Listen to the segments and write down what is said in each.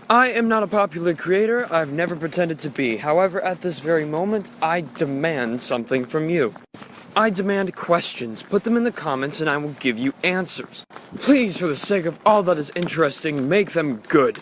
I am not a popular creator, I've never pretended to be. However, at this very moment, I demand something from you. I demand questions. Put them in the comments and I will give you answers. Please, for the sake of all that is interesting, make them good.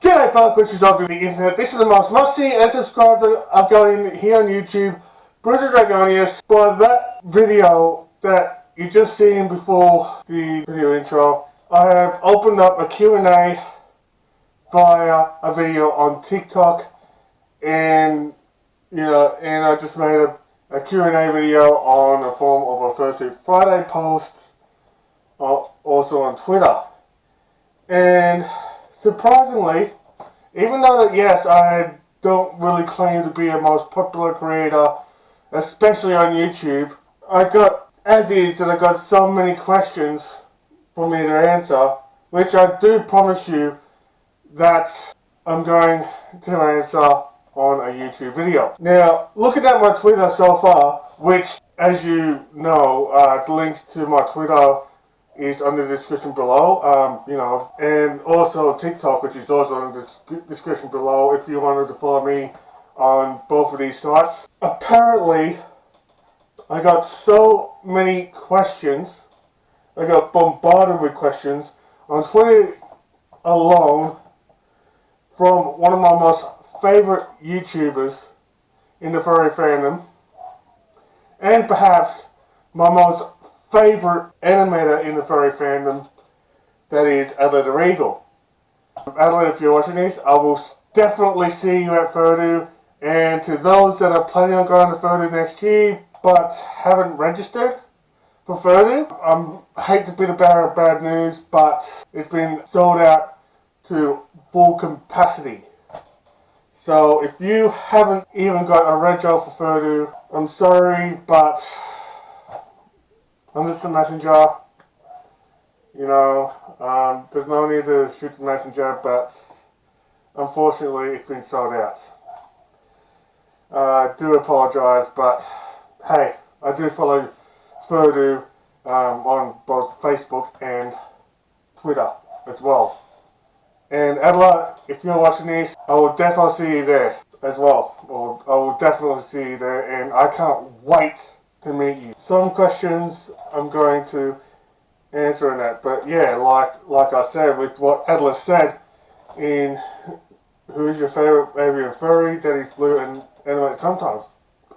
G'day fellow creatures of the internet, this is the most must-see and subscribe to Argonian here on YouTube, Bruzo Dragonius. For that video that you just seen before the video intro, I have opened up a Q&A via a video on TikTok, and I just made a Q&A video on the form of a Fursuit Friday post, also on Twitter. And surprisingly, even though that yes, I don't really claim to be a most popular creator, especially on YouTube, I got so many questions for me to answer, which I do promise you that I'm going to answer on a YouTube video. Now, looking at my Twitter so far, which, as you know, the links to my Twitter is on the description below, and also TikTok, which is also in the description below if you wanted to follow me on both of these sites. Apparently, I got so many questions, I got bombarded with questions on Twitter alone from one of my most favorite YouTubers in the furry fandom, and perhaps my most favorite animator in the furry fandom, that is Adelaide the Regal. Adelaide, if you're watching this, I will definitely see you at Fursuit, and to those that are planning on going to Fursuit next year but haven't registered for Fursuit, I hate to be the bearer of bad news, but it's been sold out to full capacity. So if you haven't even got a rego for Fursuit, I'm sorry, but I'm just a messenger, there's no need to shoot the messenger, but unfortunately it's been sold out. I do apologise, but hey, I do follow Fursuit on both Facebook and Twitter as well. And Adelaide, if you're watching this, I will definitely see you there as well. I will definitely see you there, and I can't wait to meet you. Some questions I'm going to answer in that, but yeah, like I said, with what Adler said in who's your favorite avian furry that is blue and animated sometimes,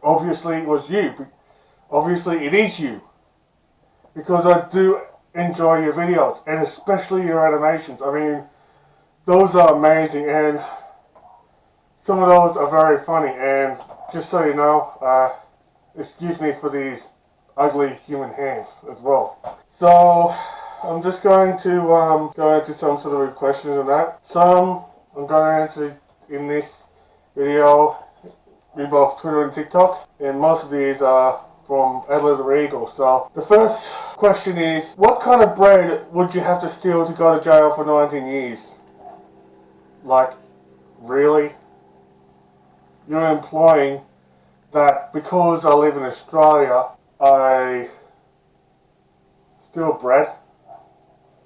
obviously it was you. Obviously it is you, because I do enjoy your videos, and especially your animations. I mean, those are amazing, and some of those are very funny. And just so you know, excuse me for these ugly human hands as well. So I'm just going to go into some sort of questions on that. Some I'm going to answer in this video in both Twitter and TikTok, and most of these are from Adelaide the Regal. So the first question is, what kind of bread would you have to steal to go to jail for 19 years? Like, really? You're implying that because I live in Australia, I steal bread?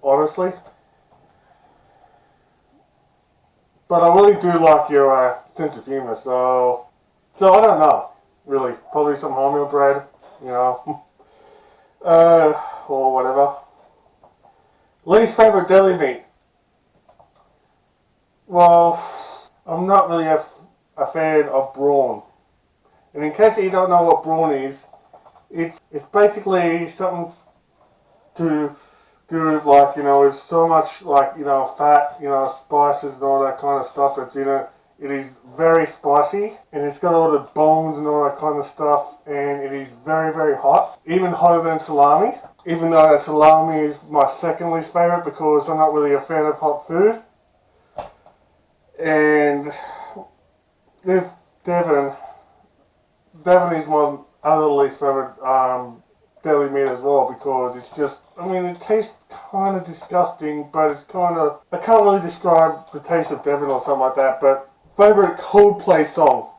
Honestly? But I really do like your sense of humour, so I don't know, really. Probably some wholemeal bread, or whatever. Least favourite deli meat? Well, I'm not really a fan of brawn. And in case you don't know what brawn is, it's basically something to do with, like, there's so much, fat, spices and all that kind of stuff that's in it. It is very spicy, and it's got all the bones and all that kind of stuff, and it is very, very hot. Even hotter than salami, even though that salami is my second least favourite because I'm not really a fan of hot food. And with Devon is my other least favourite deli meat as well, because it's just, I mean, it tastes kind of disgusting, but it's kind of, I can't really describe the taste of Devon or something like that. But favorite Coldplay song?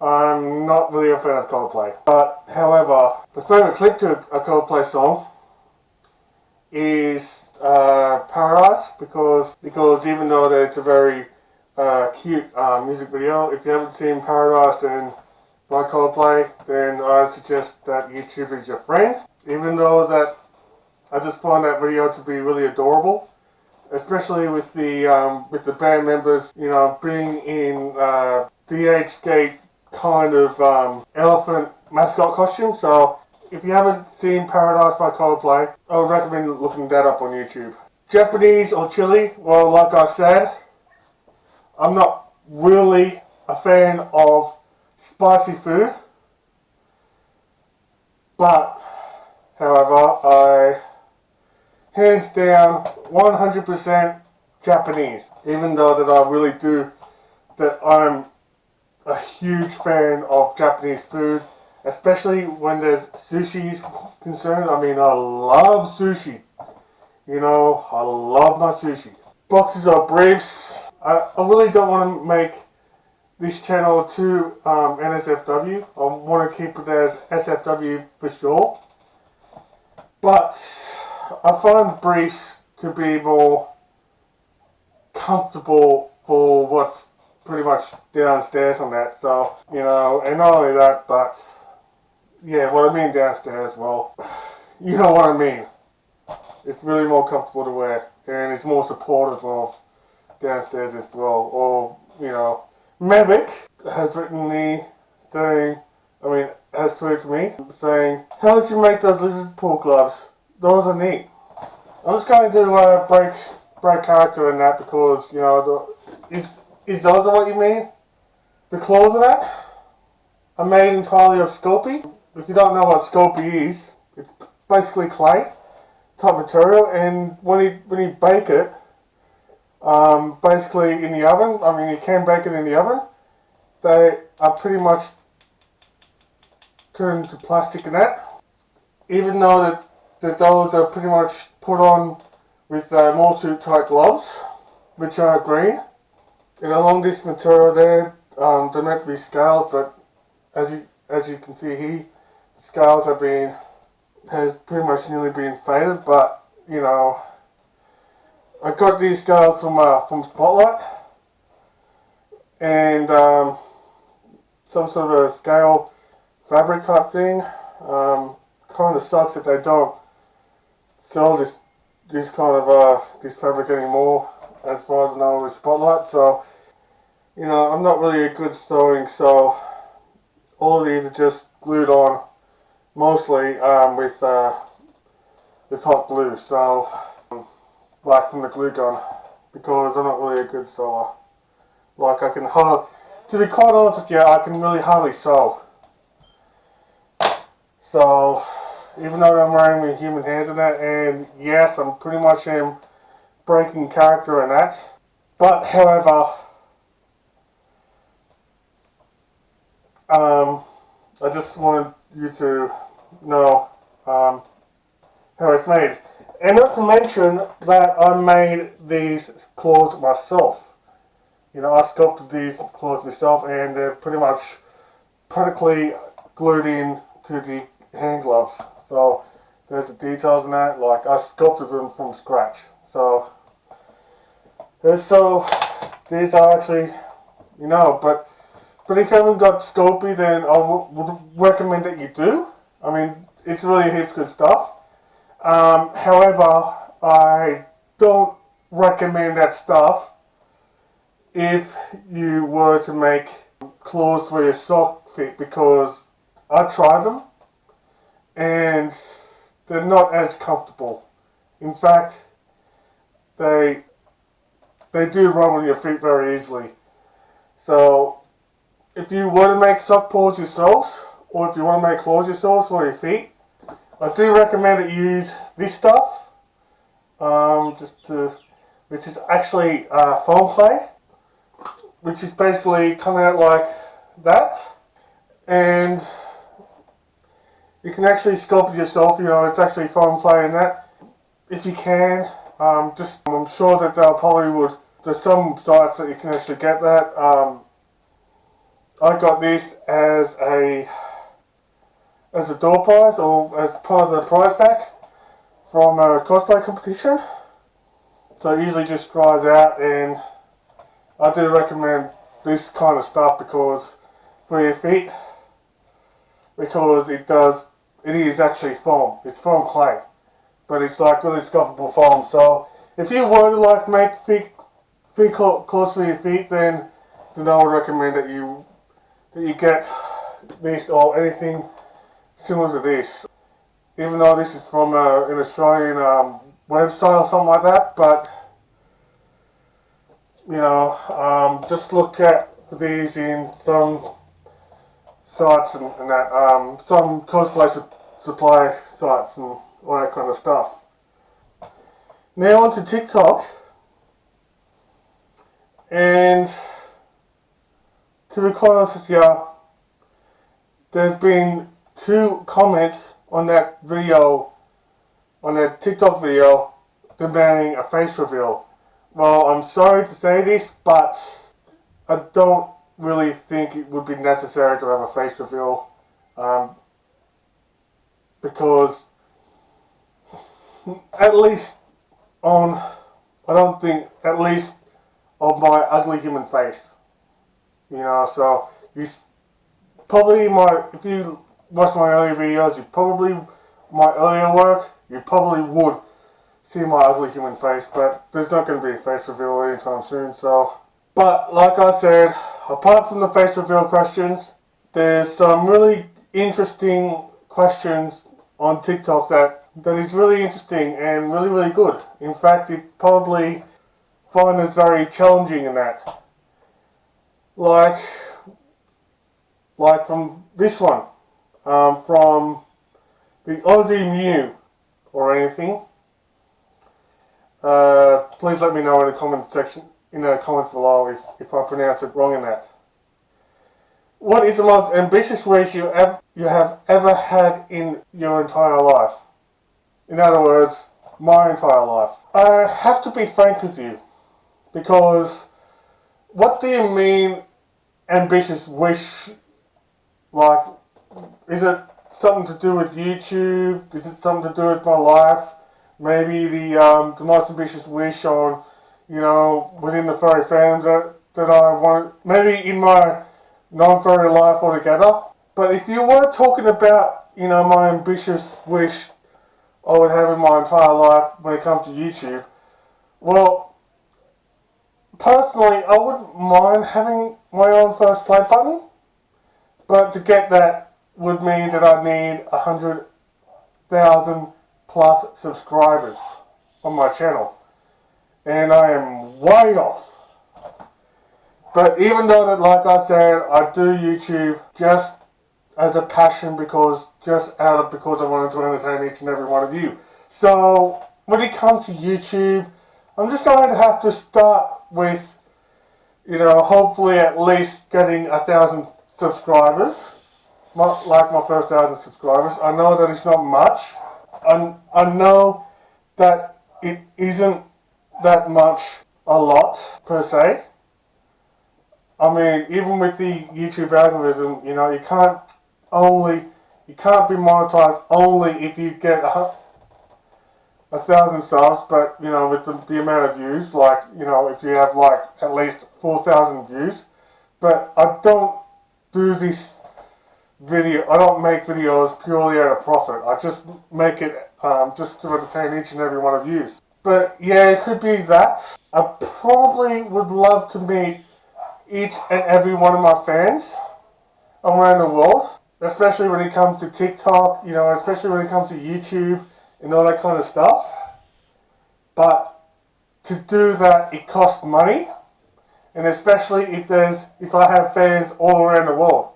I'm not really a fan of Coldplay, but however, the favorite clip to a Coldplay song is Paradise, because even though that it's a very cute music video, if you haven't seen Paradise then by Coldplay, then I suggest that YouTube is your friend. Even though that I just find that video to be really adorable, especially with the band members, you know, bringing in DH Gate kind of elephant mascot costume. So if you haven't seen Paradise by Coldplay, I would recommend looking that up on YouTube. Japanese or chili? Well, like I said, I'm not really a fan of spicy food, but however, hands down 100% Japanese. Even though that I really do, that I'm a huge fan of Japanese food, especially when there's sushi concerned. I mean, I love sushi. You know, I love my sushi. Boxes or briefs. I really don't want to make this channel too NSFW. I want to keep it as SFW for sure. But I find briefs to be more comfortable for what's pretty much downstairs on that. So, you know, and not only that, but yeah, what I mean downstairs, well, you know what I mean. It's really more comfortable to wear, and it's more supportive of downstairs as well. Or, you know, Mavic has written me saying, has tweeted me saying, how did you make those lizard pool gloves? Those are neat. I'm just going to break character in that, because, you know, is those what you mean? The claws of that are made entirely of Sculpey. If you don't know what Sculpey is, it's basically clay type material, and when you bake it, basically in the oven, I mean, you can bake it in the oven, they are pretty much turned to plastic and that. Even though that those are pretty much put on with Fursuit type gloves, which are green. And along this material there, they're meant to be scales, but as you can see here, the scales has pretty much nearly been faded. But you know, I got these scales from Spotlight, and some sort of a scale fabric type thing. Kind of sucks that they don't sell this kind of this fabric anymore, as far as I know, with Spotlight. So, you know, I'm not really a good sewing, so all of these are just glued on, mostly with the top glue, so like from the glue gun, because I'm not really a good sewer. Like, to be quite honest with you, I can really hardly sew. So, even though I'm wearing my human hands in that, and yes, I'm pretty much breaking character in that, but however, I just wanted you to know how it's made. And not to mention that I made these claws myself. You know, I sculpted these claws myself, and they're pretty much practically glued in to the hand gloves. So there's the details in that. Like, I sculpted them from scratch. So these are actually, you know, but if you haven't got Sculpey, then I would recommend that you do. I mean, it's really heaps good stuff. However, I don't recommend that stuff if you were to make claws for your sock fit, because I tried them and they're not as comfortable. In fact, they do run on your feet very easily. So if you want to make sock paws yourselves, or if you want to make claws yourselves for your feet, I do recommend that you use this stuff, which is actually foam clay, which is basically coming out like that. And You can actually sculpt it yourself, it's actually foam clay and that. If you can, I'm sure that they'll probably would. There's some sites that you can actually get that. I got this as a door prize or as part of the prize pack from a cosplay competition. So it usually just dries out, and I do recommend this kind of stuff for your feet, because it is actually foam. It's foam clay, but it's like really sculptable foam. So if you were to like make feet clothes for your feet, then I would recommend that you get this or anything similar to this. Even though this is from an Australian website or something like that, but just look at these in some sites and that, some cosplay supply sites and all that kind of stuff. Now on to TikTok, and to be quite honest with you, there's been 2 comments on that TikTok video, demanding a face reveal. Well, I'm sorry to say this, but I don't really think it would be necessary to have a face reveal, because at least on my ugly human face, so you probably if you watch my earlier videos, my earlier work, you probably would see my ugly human face, but there's not going to be a face reveal anytime soon. So, but like I said, apart from the face reveal questions, there's some really interesting questions on TikTok that is really interesting and really, really good. In fact, it probably find it very challenging in that. Like from this one, from the Aussie Mew or anything. Please let me know in the comment section, in the comments below, if I pronounce it wrong in that. What is the most ambitious wish you have ever had in your entire life? In other words, my entire life. I have to be frank with you, because what do you mean ambitious wish? Like, is it something to do with YouTube? Is it something to do with my life? Maybe the most ambitious wish on, within the furry fandom that I want, maybe in my non-furry life altogether. But if you were talking about, my ambitious wish I would have in my entire life when it comes to YouTube, well, personally, I wouldn't mind having my own first play button, but to get that would mean that I'd need 100,000 plus subscribers on my channel, and I am way off. But even though that, like I said, I do YouTube just as a passion, because I wanted to entertain each and every one of you. So when it comes to YouTube, I'm just going to have to start with, hopefully at least getting 1,000 subscribers, my first 1,000 subscribers. I know that it's not much. I know that it isn't that much a lot per se. I mean, even with the YouTube algorithm, you can't be monetized only if you get 1,000 subs, but with the amount of views, if you have at least 4,000 views. But I don't do this video. I don't make videos purely out of profit. I just make it just to entertain each and every one of you. But yeah, it could be that. I probably would love to meet each and every one of my fans around the world, especially when it comes to TikTok, especially when it comes to YouTube and all that kind of stuff. But to do that, it costs money, and especially if I have fans all around the world.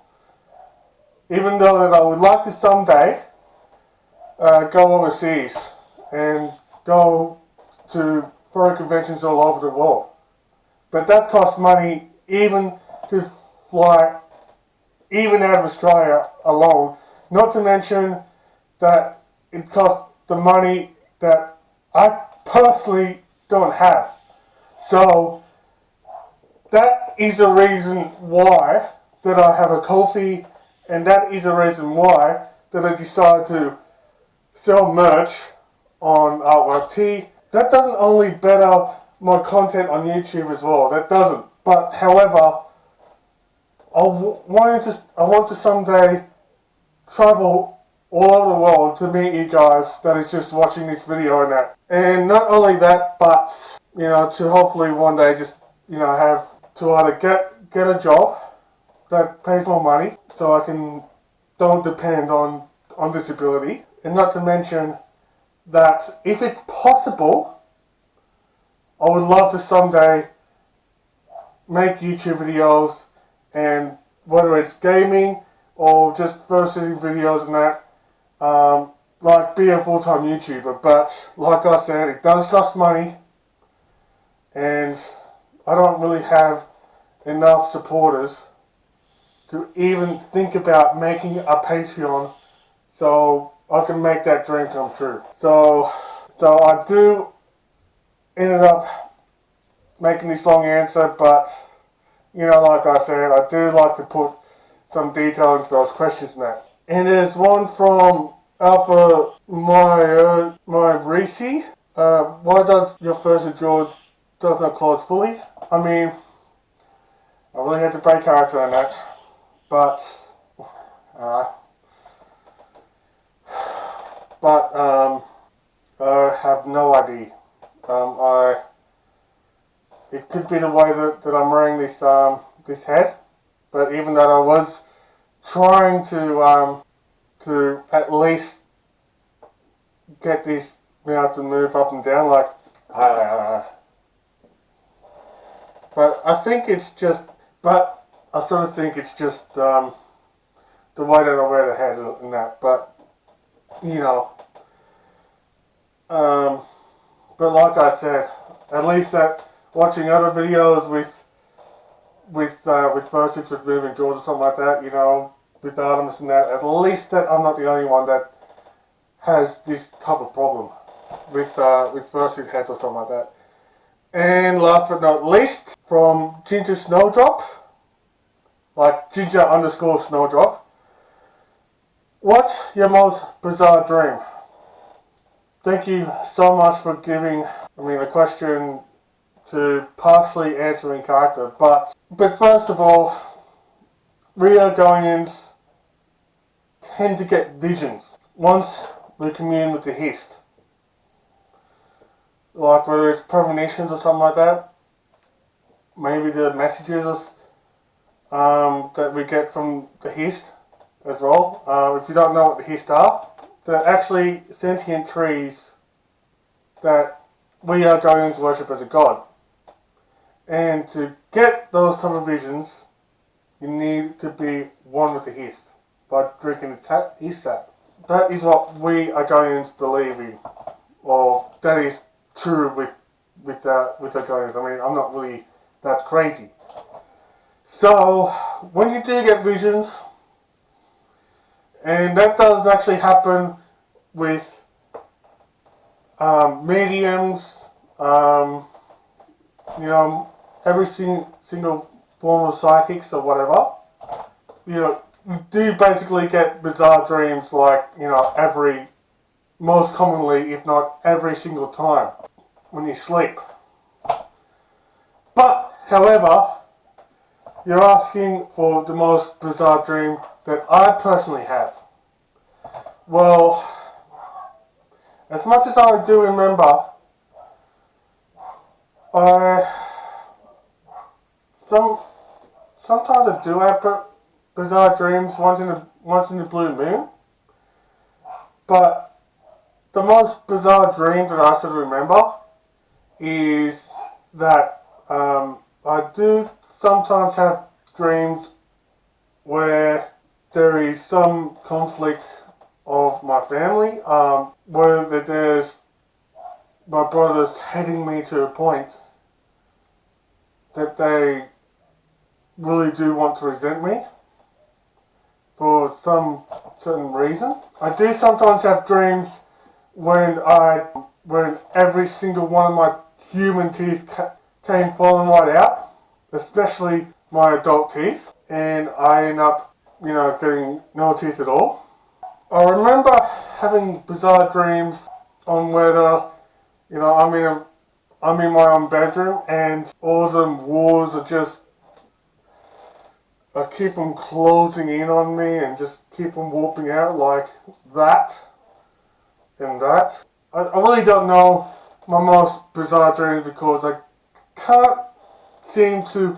Even though that I would like to someday go overseas and go to furry conventions all over the world. But that costs money even to fly, even out of Australia alone. Not to mention that it costs the money that I personally don't have. So that is the reason why that I have a coffee, and that is the reason why that I decided to sell merch on Artwork Tea. That doesn't only better my content on YouTube as well. That doesn't. But however, I want to someday travel all over the world to meet you guys that is just watching this video and that. And not only that, but to hopefully one day just have to either get a job that pays more money so I don't depend on disability. And not to mention that if it's possible, I would love to someday make YouTube videos, and whether it's gaming or just fursuit videos and that, like be a full-time YouTuber. But like I said, it does cost money, and I don't really have enough supporters to even think about making a Patreon so I can make that dream come true. So I do ended up making this long answer, but like I said, I do like to put some detail into those questions and that. And there's one from Alpha Risi. Why does your fursuit jaw does not close fully? I mean, I really had to break character on that, but I have no idea. It could be the way that I'm wearing this head, but even that I was trying to at least get this to move up and down, like but I think it's just, but I sort of think it's just the way that I wear the head and that, but but like I said, at least that watching other videos with fursuits with moving jaws or something like that, with Artemis and that, at least that I'm not the only one that has this type of problem with fursuit heads or something like that. And last but not least, from Ginger Snowdrop, like Ginger_Snowdrop, what's your most bizarre dream? Thank you so much for giving the question to partially answering character, but first of all, we Argonians tend to get visions once we commune with the Hist. Like whether it's premonitions or something like that, maybe the messages that we get from the Hist as well. If you don't know what the Hist are, they're actually sentient trees that we Argonians worship as a god. And to get those type of visions, you need to be one with the Hist by drinking the Hist sap. That is what we Argonians believe in, or that is true with Argonians. I'm not really that crazy. So when you do get visions, and that does actually happen with mediums, every single form of psychics or whatever, you do basically get bizarre dreams, like, most commonly, if not every single time, when you sleep. But, however, you're asking for the most bizarre dream that I personally have. Well, as much as I do remember, sometimes I do have bizarre dreams once in the blue moon, but the most bizarre dream that I sort of remember is that I do sometimes have dreams where there is some conflict of my family, where there's my brothers heading me to a point that they really do want to resent me for some certain reason. I do sometimes have dreams when every single one of my human teeth came falling right out, especially my adult teeth, and I end up, getting no teeth at all. I remember having bizarre dreams on whether, I'm in my own bedroom and all the walls I keep them closing in on me and just keep them warping out like that and that. I really don't know my most bizarre dreams because I can't seem to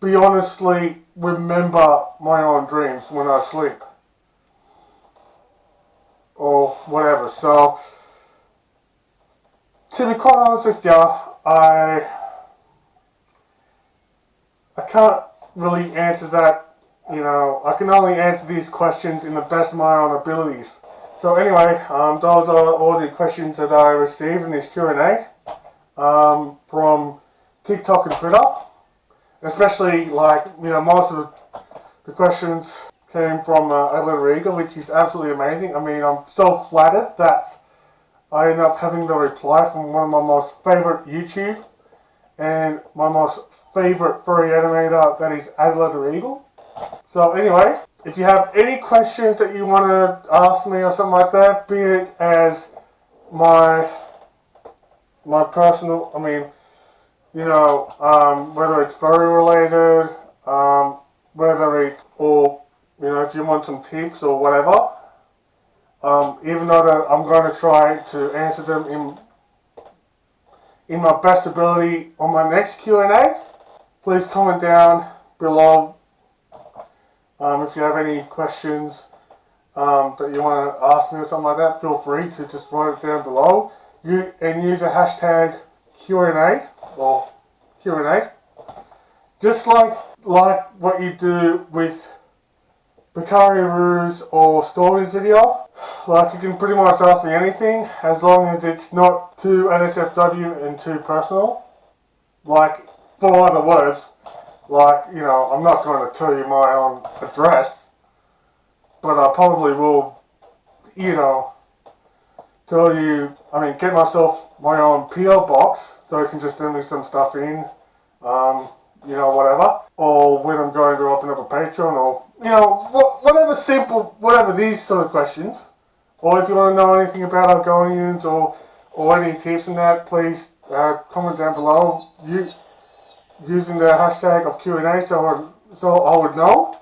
be honestly remember my own dreams when I sleep. Or whatever. So, to be quite honest with you, I can't really answer that, I can only answer these questions in the best of my own abilities. So anyway, those are all the questions that I received in this Q&A from TikTok and Twitter. Especially, most of the questions came from Adelaide Eagle, which is absolutely amazing. I mean, I'm so flattered that I end up having the reply from one of my most favourite YouTube and my most favourite furry animator, that is Adelaide Eagle. So anyway, if you have any questions that you want to ask me or something like that, be it as my personal, whether it's furry related, whether it's, or, if you want some tips or whatever, even though that I'm going to try to answer them in my best ability on my next Q&A, please comment down below if you have any questions that you want to ask me or something like that. Feel free to just write it down below. And use a hashtag Q&A or Q&A, just like what you do with Bakari Rue's or Stories video. You can pretty much ask me anything as long as it's not too NSFW and too personal. For other words, I'm not going to tell you my own address, but I probably will, tell you, get myself my own PO box so you can just send me some stuff in, whatever. Or when I'm going to open up a Patreon or, whatever simple, whatever these sort of questions. Or if you want to know anything about Argonians or any tips on that, please comment down below using the hashtag of Q&A so I would know.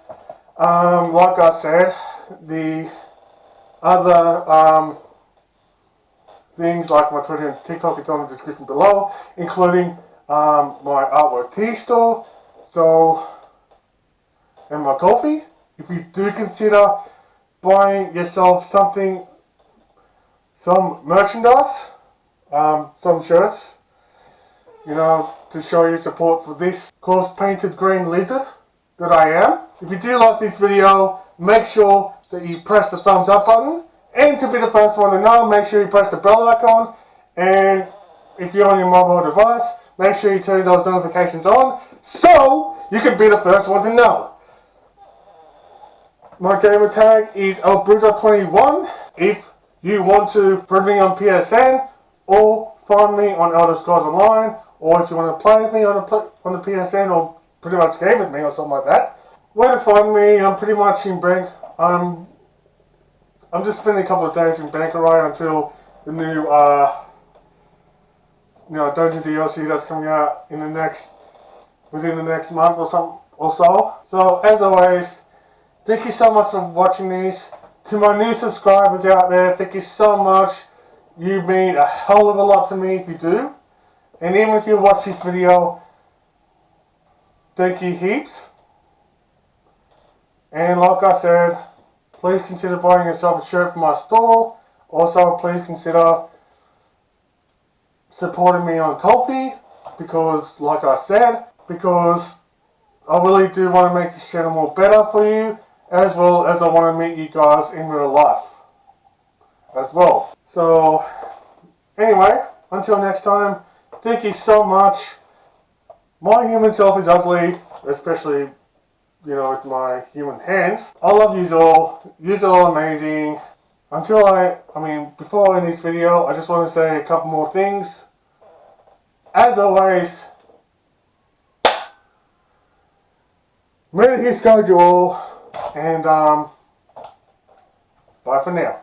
Like I said, the other things like my Twitter and TikTok is on the description below, including my artwork tea store, and my coffee. If you do consider buying yourself some merchandise, some shirts, to show your support for this coarse painted green lizard that I am. If you do like this video, make sure that you press the thumbs up button, and to be the first one to know, make sure you press the bell icon, and if you're on your mobile device, make sure you turn those notifications on so you can be the first one to know. My gamer tag is Bruzo21 if you want to friend me on PSN or find me on Elder Scrolls Online, or if you want to play with me on the PSN or pretty much game with me or something like that. Where to find me? I'm pretty much in Bank. I'm just spending a couple of days in Bankerai until the new Dungeon DLC that's coming out within the next month or so. So as always, thank you so much for watching these. To my new subscribers out there, thank you so much. You mean a hell of a lot to me if you do. And even if you watch this video, thank you heaps. And like I said, please consider buying yourself a shirt from my store. Also, please consider supporting me on Ko-fi, because like I said, because I really do want to make this channel more better for you, as well as I want to meet you guys in real life as well. So anyway, until next time, thank you so much. My human self is ugly, especially you know, with my human hands. I love yous all. Yous are all amazing. Before I end this video, I just want to say a couple more things. As always, Merry His Code you all, and bye for now.